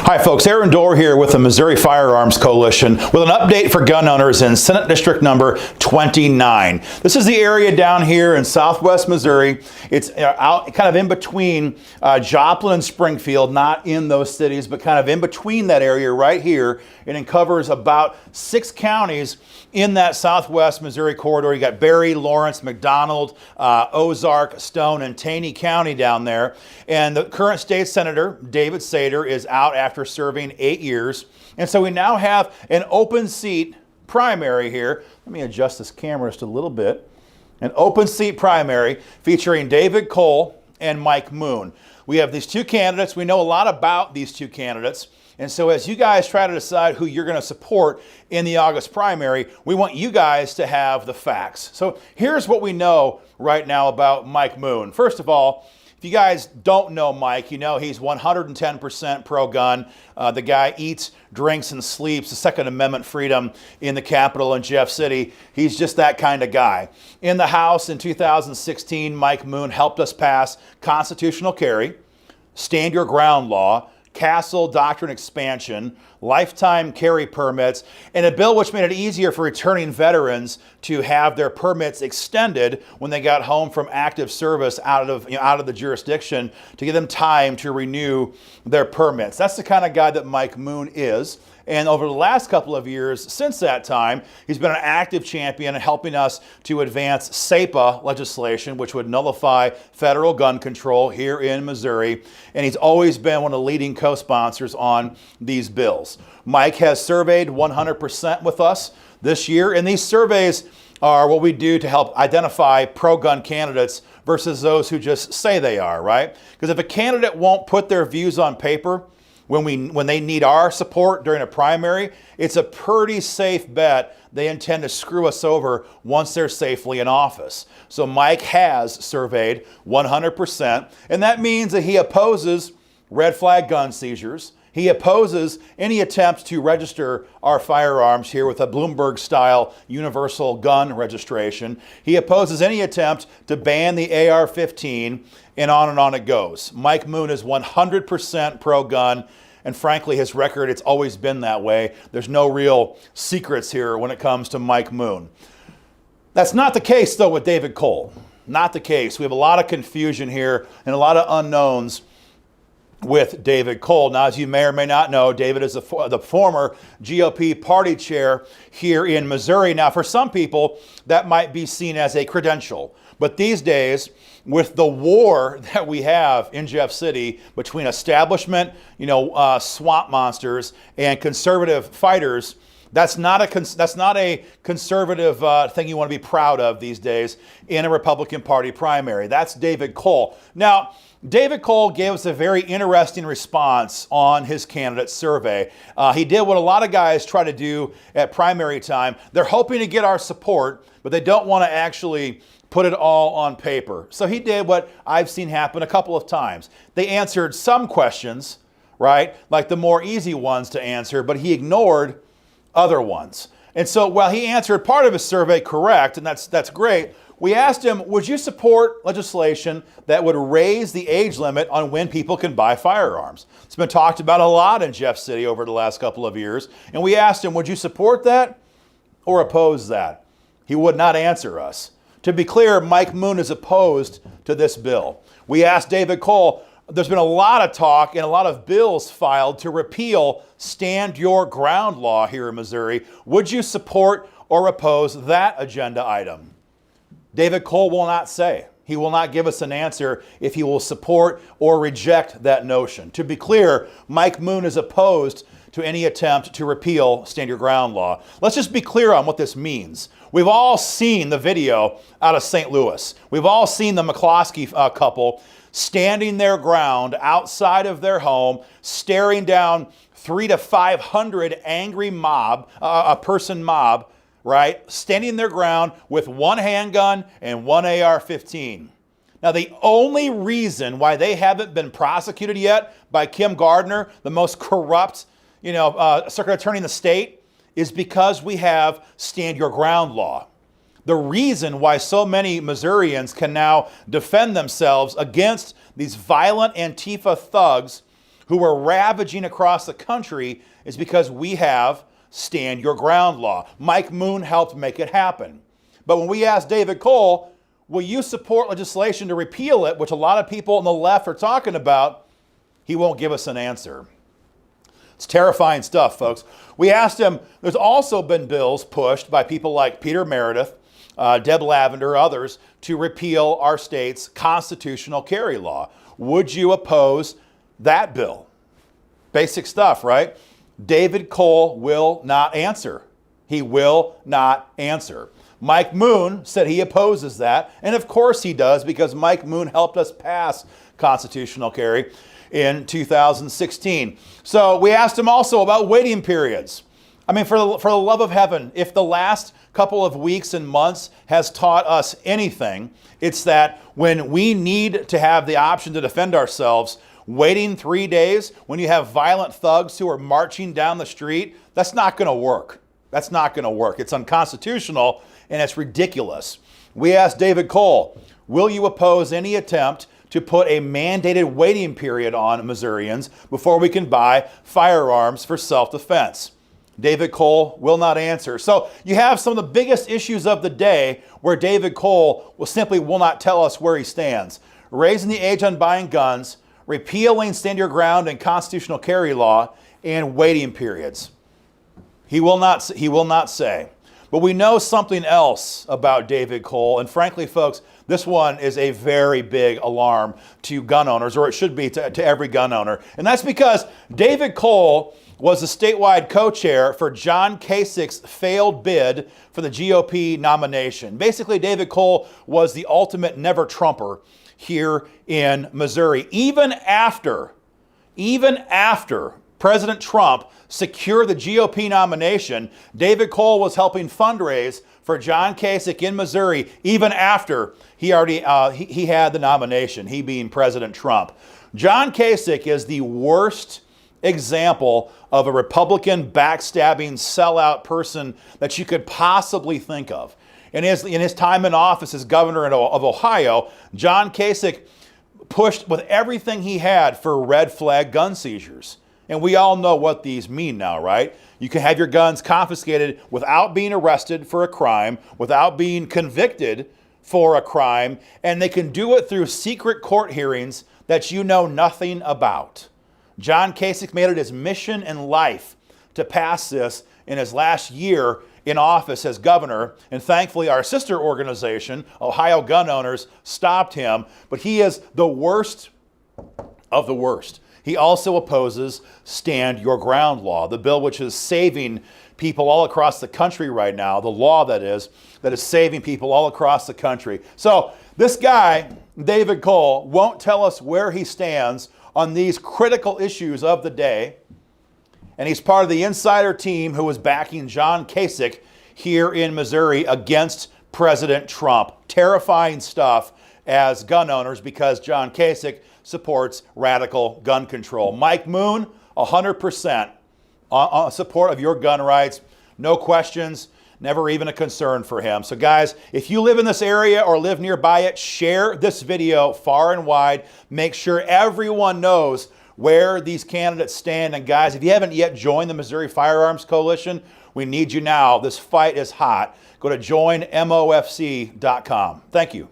Hi folks, Aaron Dorr here with the Missouri Firearms Coalition with an update for gun owners in Senate District number 29. This is the area down here in southwest Missouri. It's out kind of in between Joplin and Springfield, not in those cities, but kind of in between that area right here. And it covers about 6 counties in that southwest Missouri corridor. You got Berry, Lawrence, McDonald, Ozark, Stone, and Taney County down there. And the current state senator, David Sater, is out after serving 8 years. And so we now have an open seat primary here. Let me adjust this camera just a little bit. An open seat primary featuring David Cole and Mike Moon. We have these 2 candidates. We know a lot about these 2 candidates. And so as you guys try to decide who you're going to support in the August primary, we want you guys to have the facts. So here's what we know right now about Mike Moon. First of all, if you guys don't know Mike, you know he's 110% pro-gun. The guy eats, drinks, and sleeps the Second Amendment freedom in the Capitol in Jeff City. He's just that kind of guy. In the House in 2016, Mike Moon helped us pass constitutional carry, stand your ground law, Castle Doctrine expansion, lifetime carry permits, and a bill which made it easier for returning veterans to have their permits extended when they got home from active service out of the jurisdiction to give them time to renew their permits. That's the kind of guy that Mike Moon is. And over the last couple of years since that time, he's been an active champion in helping us to advance SEPA legislation, which would nullify federal gun control here in Missouri. And he's always been one of the leading co-sponsors on these bills. Mike has surveyed 100% with us this year, and these surveys are what we do to help identify pro-gun candidates versus those who just say they are, right? Because if a candidate won't put their views on paper when they need our support during a primary, it's a pretty safe bet they intend to screw us over once they're safely in office. So Mike has surveyed 100%, and that means that he opposes red flag gun seizures. He opposes any attempt to register our firearms here with a Bloomberg-style universal gun registration. He opposes any attempt to ban the AR-15, and on it goes. Mike Moon is 100% pro-gun, and frankly, his record, it's always been that way. There's no real secrets here when it comes to Mike Moon. That's not the case, though, with David Cole. Not the case. We have a lot of confusion here and a lot of unknowns with David Cole. Now, as you may or may not know, David is the former GOP party chair here in Missouri. Now, for some people, that might be seen as a credential. But these days, with the war that we have in Jeff City between establishment, swamp monsters and conservative fighters, that's not a conservative thing you want to be proud of these days in a Republican Party primary. That's David Cole. Now, David Cole gave us a very interesting response on his candidate survey. He did what a lot of guys try to do at primary time. They're hoping to get our support, but they don't want to actually put it all on paper. So he did what I've seen happen a couple of times. They answered some questions, right, like the more easy ones to answer, but he ignored other ones. And so while he answered part of his survey correct, and that's great, we asked him, would you support legislation that would raise the age limit on when people can buy firearms? It's been talked about a lot in Jeff City over the last couple of years. And we asked him, would you support that or oppose that? He would not answer us. To be clear, Mike Moon is opposed to this bill. We asked David Cole, there's been a lot of talk and a lot of bills filed to repeal stand your ground law here in Missouri. Would you support or oppose that agenda item? David Cole will not say. He will not give us an answer if he will support or reject that notion. To be clear, Mike Moon is opposed to any attempt to repeal stand your ground law. Let's just be clear on what this means. We've all seen the video out of St. Louis. We've all seen the McCloskey couple standing their ground outside of their home, staring down 300 to 500 angry person mob, right, standing their ground with one handgun and one AR-15. Now, the only reason why they haven't been prosecuted yet by Kim Gardner, the most corrupt, circuit attorney in the state, is because we have stand your ground law. The reason why so many Missourians can now defend themselves against these violent Antifa thugs who are ravaging across the country is because we have stand your ground law. Mike Moon helped make it happen. But when we asked David Cole, will you support legislation to repeal it, which a lot of people on the left are talking about, he won't give us an answer. It's terrifying stuff, folks. We asked him, there's also been bills pushed by people like Peter Meredith, Deb Lavender, others, to repeal our state's constitutional carry law. Would you oppose that bill? Basic stuff, right? David Cole will not answer. He will not answer. Mike Moon said he opposes that, and of course he does, because Mike Moon helped us pass constitutional carry in 2016. So we asked him also about waiting periods. I mean, for the love of heaven, if the last couple of weeks and months has taught us anything, it's that when we need to have the option to defend ourselves, waiting 3 days when you have violent thugs who are marching down the street, that's not going to work. That's not going to work. It's unconstitutional and it's ridiculous. We asked David Cole, will you oppose any attempt to put a mandated waiting period on Missourians before we can buy firearms for self-defense? David Cole will not answer. So you have some of the biggest issues of the day where David Cole will not tell us where he stands. Raising the age on buying guns, repealing stand your ground and constitutional carry law, and waiting periods. He will not say. But we know something else about David Cole, and frankly, folks, this one is a very big alarm to gun owners, or it should be to every gun owner. And that's because David Cole was the statewide co-chair for John Kasich's failed bid for the GOP nomination. Basically, David Cole was the ultimate never-Trumper here in Missouri. Even after President Trump secured the GOP nomination, David Cole was helping fundraise for John Kasich in Missouri, even after he had the nomination, he being President Trump. John Kasich is the worst example of a Republican backstabbing sellout person that you could possibly think of. In his time in office as governor of Ohio, John Kasich pushed with everything he had for red flag gun seizures. And we all know what these mean now, right? You can have your guns confiscated without being arrested for a crime, without being convicted for a crime, and they can do it through secret court hearings that you know nothing about. John Kasich made it his mission in life to pass this in his last year in office as governor, and thankfully our sister organization, Ohio Gun Owners, stopped him, but he is the worst of the worst. He also opposes Stand Your Ground law, the bill which is saving people all across the country right now, the law that is saving people all across the country. So this guy, David Cole, won't tell us where he stands on these critical issues of the day. And he's part of the insider team who is backing John Kasich here in Missouri against President Trump. Terrifying stuff as gun owners, because John Kasich supports radical gun control. Mike Moon, 100% on support of your gun rights. No questions, never even a concern for him. So guys, if you live in this area or live nearby it, share this video far and wide. Make sure everyone knows where these candidates stand. And guys, if you haven't yet joined the Missouri Firearms Coalition, we need you now. This fight is hot. Go to joinmofc.com. Thank you.